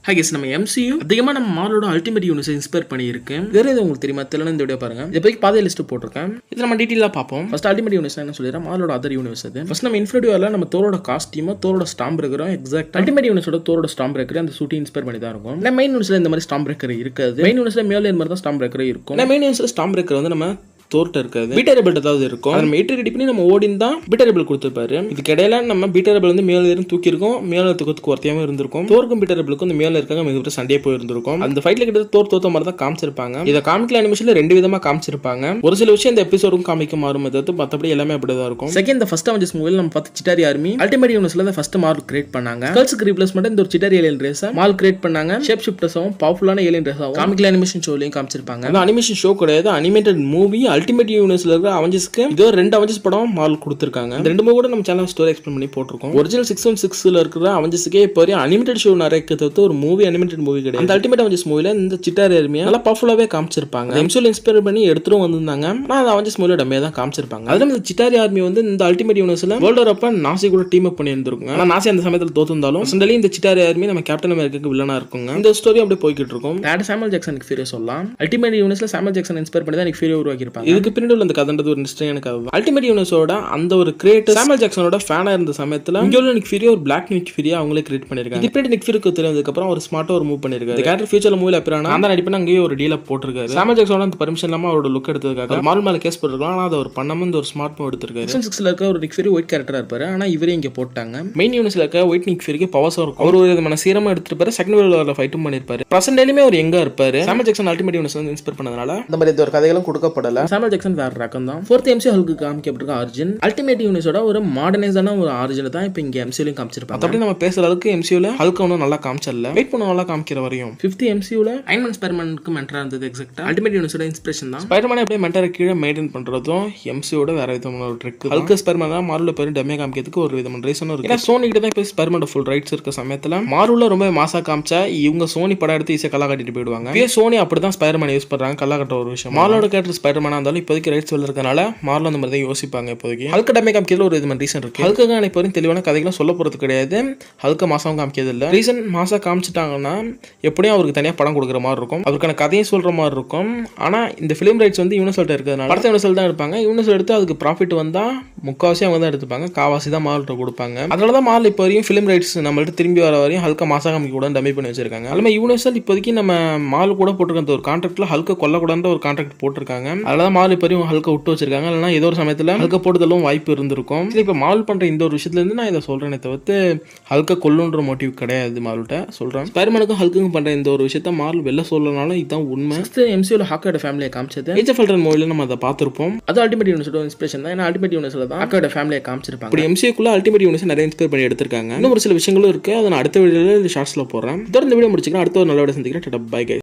Hi guys, நம்ம MCU அதிகமாக நம்ம மார்வலோட அல்டிமேட் யூனிவர்ஸை இன்ஸ்பயர் பண்ணியிருக்கு. வேற எது உங்களுக்கு தெரியுமா? தெரியல, இந்த வீடியோ பாருங்க. இதை போய் பாதை லிஸ்ட் போட்டிருக்கேன். இது நம்ம டீட்டெயிலாக பார்ப்போம். ஃபர்ஸ்ட் அல்டிமேட் யூனிவர்ஸ் என்ன சொல்லிடுறேன், மார்வலோட அதர் யூனிவர்ஸ் அது. ஃபர்ஸ்ட் நம்ம இன்ஃபினிட்டி வார்ல நம்ம தோரோட காஸ்டியூம், தோரோட ஸ்டாம் பிரேக்கரும் எக்ஸாக்ட் அல்டிமேட் யூனிவர்ஸோட தோரோட ஸ்டாம் பிரேக்கர் அந்த சூட்டி இன்ஸ்பயர் பண்ணி தான் இருக்கும். நம்ம மெயின் யூனிவர்ஸ்ல இந்த மாதிரி ஸ்டாம் பிரேக்கர் இருக்காது. மெயின் யூனிவர்ஸ்ல மேலே மாதிரி தான் ஸ்டாம் பிரேக்கர் இருக்கும். மெயின் யூனிவர்ஸ்ல ஸ்டாம் பிரேக்கர் வந்து நம்ம தோர்ட்ட இருக்காது, பீட்டரபிள் ஏதாவது இருக்கும். நம்ம எட்டு ரெடி பண்ணி நம்ம ஓடின் தான் பீட்டரபிள் கொடுத்துருப்பாரு. இதுக்கு இடையில நம்ம பீட்டரபிள் வந்து மேல இருந்து தூக்கி இருக்கோம், மேல தூக்கத்துக்கு ஒருத்தையாம இருந்திருக்கும். தோர்க்கும் பீட்டரபிளுக்கும் இந்த மேல இருக்காங்க மிகப்பெரிய சண்டே போய் இருந்திருக்கும். அந்த ஃபைட்ல கிட்ட தோர் தோத்த மாதிரி தான் காமிச்சிருப்பாங்க. இதை காமிக்கல அனிமேஷன்ல ரெண்டு விதமா காமிச்சிருப்பாங்க. ஒரு சில விஷயம் இந்த எபிசோடும் காமிக்க மாறும், மற்றபடி எல்லாமே அப்படிதான் இருக்கும். செகண்ட் இந்த ஃபர்ஸ்ட் அவெஞ்சர்ஸ் மூவில நம்ம பார்த்து சிட்டாரி ஆர்மி அல்டிமேட் யூனிவர்ஸ்ல தான் ஃபர்ஸ்ட் மார்க் கிரியேட் பண்ணாங்க. ஸ்கல்ஸ்க்கு ரீப்ளேஸ்மென்ட் இந்த ஒரு சிட்டாரி ஏலியன் ரேஸ் மால் கிரியேட் பண்ணாங்க. ஷேப் ஷிஃப்டர்ஸும் பவர்ஃபுல்லான ஏலியன் ரேஸாவும் காமிக்கல அனிமேஷன் ஷோலையும் காமிச்சிருப்பாங்க. அந்த அனிமேஷன் ஷோ கிடையாது, அனிமேட்டட் மூவி. அல்டிமேட் யூனிவர்ஸ்ல அவெஞ்சர்ஸ்க்கு இதோ ரெண்டு அவெஞ்சர்ஸ் படம் மால் கொடுத்திருக்காங்க. இந்த ரெண்டு மூவி கூட நம்ம சேனல் ஸ்டோரி எக்ஸ்பிளைன் பண்ணி போட்டுருக்கோம். ஒரிஜினல் 616ல இருக்கிற அவெஞ்சர்ஸ்க்கே இப்போ அனிமேட்டட் ஷோ நிறைய தவிர்த்து ஒரு மூவி அனிமேட்டட் மூவி கிடையாது. அந்த அல்டிமேட் அவெஞ்சர்ஸ் மூவில இந்த சிட்டாரி ஆர்மியை நல்லா பவர்ஃபுல்லாவே காமிச்சிருப்பாங்க. எம்சியூல இன்ஸ்பயர் பண்ணி எடுத்துட்டு வந்திருந்தாங்க. நான் அந்த அவெஞ்சர்ஸ் மூவில டம்மியா தான் காமிச்சிருப்பாங்க. அதுல இந்த சிட்டாரி ஆர்மி வந்து இந்த அல்டிமேட் யூனிவர்ஸ்ல வேர்ல்ட் அப்ப நாசி கூட டீம் அப் பண்ணி இருந்திருக்கும். ஆனா நாசி அந்த சமயத்தில் தோத்துந்தாலும் சண்டலி இந்த சிட்டாரி ஆர்மி நம்ம கேப்டன் அமெரிக்காக்கு வில்லனா இருக்குங்க. இந்த ஸ்டோரி அப்படியே போய்கிட்டு இருக்கும். சாமுவல் ஜாக்சனுக்கு ஃபியூரி சொல்லலாம். அல்டிமேட் யூனிவர்ஸ்ல சாமுவல் ஜாக்சன் இன்ஸ்பயர் பண்ணி தான் எனக்கு ஃபியூரி உருவாக்கி இருப்பாங்க. இதுக்கு பின்னாடி அந்த கதன்றது ஒரு இன்ட்ரெஸ்டிங் அல்டிமேட் யூனிவர்ஸோட அந்த ஒரு கிரியேட்டர் சாமுவல் ஜாக்சனோட ஃபேனா இருந்த சமயத்துல இங்க உள்ள நிக் ஃபியூரி ஒரு பிளாக் நிக் ஃபியூரியா அவங்களே கிரியேட் பண்ணிருக்காங்க. டிஃபரெண்ட் நிக் ஃபியூரிக்கு தெரிஞ்சதுக்கு அப்புறம் ஒரு ஸ்மார்ட்டா ஒரு மூவ் பண்ணிருக்காரு. இந்த கேரக்டர் ஃபியூச்சர்ல மூவில அப்புறம் அந்த நடிப்பன அங்கேயே ஒரு டீல போட்டுருக்காரு. சாமுவல் ஜாக்சனோட அந்த பர்மிஷன் இல்லாம அவரோட லுக் எடுத்ததுக்காக மார்வல் மேல கேஸ் போட்டுருக்காங்க. ஆனா அதை ஒரு பண்ணாம இந்த ஒரு ஸ்மார்ட் மூவ் எடுத்திருக்காரு. சீசன் 6ல இருக்க ஒரு நிக் ஃபியூரி ஒயிட் கேரக்டரா இருப்பாரு. ஆனா இவரே இங்க போட்டாங்க. மெயின் யூனிவர்ஸ்ல இருக்க ஒயிட் நிக் ஃபியூரிக்கு பவர்ஸ் இருக்கும். அவர் ஒரு விதமான சீரமா எடுத்துப்பாரு. செகண்ட் வேர்ல்ட் வார்ல ஃபைட்டும் பண்ணிருப்பாரு. பிரசன்ட்லயுமே அவர் எங்க இருப்பாரு. சாமுவல் ஜாக்சன் அல்டிமேட் யூனிவர்ஸ் வந்து இன்ஸ்பயர் பண்ணதுனால இந்த மாதிரி ஒரு கதைகளும் கொடுக்கப்படல. சாமுவல் ஜாக்சன் வேற ரகம் தான். 4th MCU ஹல்க்கு காமிக்கப்பட்டிருக்க ஆரிஜின் அல்டிமேட் யூனிவர்ஸோட ஒரு மாடர்னைஸான ஒரு ஆரிஜின் தான் இப்போ இங்க MCUலயும் காமிச்சிருப்பாங்க. அப்படி நம்ம பேசுற அளவுக்கு MCUல ஹல்க் ஒன்றும் நல்லா காமிச்சல. வெயிட் பண்ண நல்லா காமிக்கிற வரையும் 5th MCUல அயன்மேன் ஸ்பைடர்மேனுக்கு மென்டரா இருந்தது. எக்ஸாக்ட்டா அல்டிமேட் யூனிவர்ஸோட இன்ஸ்பிரேஷன் தான். ஸ்பைடர்மேனை அப்படியே மென்டரை கீழே மெயின்டைன் பண்றதும் MCUவோட வேற விதமான ஒரு ட்ரிக். ஹல்க் ஸ்பைடர்மேனா மார்வல்ல பேரு டம்மியா காமிக்கிறதுக்கு ஒரு விதமான ரீசனும் இருக்கு. ஏன்னா சோனி கிட்ட தான் இப்போ ஸ்பைடர்மேனோட ஃபுல் ரைட்ஸ் இருக்க சமயத்துல மார்வல்ல ரொம்ப மாசா காமிச்சா இவங்க சோனி படம் எடுத்து ஈஸியா கல்லா கட்டிட்டு போயிடுவாங்க. இப்போ சோனி அப்படிதான் ஸ்பைடர்மேன் யூஸ் பண்றாங்க, கல்லா கட்ட ஒரு விஷயம். மார்வலோட கேரக்டர் ஸ்பைடர்மேனா இருந்தாலும் இப்போதைக்கு ரைட்ஸ் வெளில இருக்கனால மார்வல் அந்த மாதிரி தான் யோசிப்பாங்க. இப்போதைக்கு ஹல்க் டம்மியா காமிக்கிறதுல ஒரு விதமான ரீசன் இருக்கு. ஹல்க்குக்கான இப்போ தெளிவான கதைகளும் சொல்ல போறது கிடையாது. ஹல்க மாசம் காமிக்கிறது இல்லை. ரீசன் மாசா காமிச்சிட்டாங்கன்னா எப்படியும் அவருக்கு தனியாக படம் கொடுக்குற மாதிரி இருக்கும், அவருக்கான கதையும் சொல்ற மாதிரி இருக்கும். ஆனா இந்த ஃபிலிம் ரைட்ஸ் வந்து யூனிவர்சல் இருக்கிறதுனால படத்தை யூனிவர்சல் தான் எடுப்பாங்க. யூனிவர்சல் எடுத்து அதுக்கு ப்ராஃபிட் வந்தா முக்காவாசி அவங்க தான் எடுத்துப்பாங்க, காவாசி தான் மார்வல்ட்ட கொடுப்பாங்க. அதனால தான் மார்வல் இப்போ வரையும் ஃபிலிம் ரைட்ஸ் நம்மள்ட்ட திரும்பி வர வரையும் ஹல்க மாசா காமிக்க கூட டம்மி பண்ணி வச்சிருக்காங்க. அதுமே யூனிவர்சல் இப்போதைக்கு நம்ம மார்வல் கூட போட்டிருக்க ஒரு கான்ட்ராக்ட்ல ஹல்க கொல்லக்கூடாத ஒரு கான்ட்ராக்ட் போட்டிருக்காங்க. அதனால மார்வல் இப்போ வரையும் ஹல்க விட்டு வச்சிருக்காங்க. இல்லைன்னா ஏதோ ஒரு சமயத்தில் ஹல்க போட்டுதலும் வாய்ப்பு இருந்திருக்கும். இப்போ மார்வல் பண்ற இந்த ஒரு விஷயத்துல இருந்து நான் இதை சொல்றேனே தவிர்த்து ஹல்க கொல்லுன்ற மோட்டிவ் கிடையாது. மார்வல்ட்ட சொல்றேன். ஸ்பைடர்மேனுக்கும் ஹல்க்குக்கும் பண்ற இந்த ஒரு விஷயத்த மார்வல் வெளில சொல்லனாலும் இதுதான் உண்மை. MCUல ஹாக்கோட ஃபேமிலியை காமிச்சது ஏஜ் ஆஃப் அல்ட்ரான் மூவில நம்ம அதை பார்த்திருப்போம். அது அல்டிமேட் யூனிவர்ஸோட இன்ஸ்பிரேஷன் தான். ஏன்னா அல்டிமேட் யூனிவர்ஸ்ல தான் ஹாக்கோட ஃபேமிலியை காமிச்சிருப்பாங்க. அப்படி MCUக்குள்ள அல்டிமேட் யூனிவர்ஸ் நிறைய இன்ஸ்பயர் பண்ணி எடுத்திருக்காங்க. இன்னும் ஒரு சில விஷயங்களும் இருக்கு. அதை நான் அடுத்த வீடியோல ஷார்ட்ஸ்ல போடுறேன். தொடர்ந்து வீடியோ முடிச்சுக்கிறேன். அடுத்த ஒரு நல்ல வீடியோ சந்திக்கிறேன். Bye guys.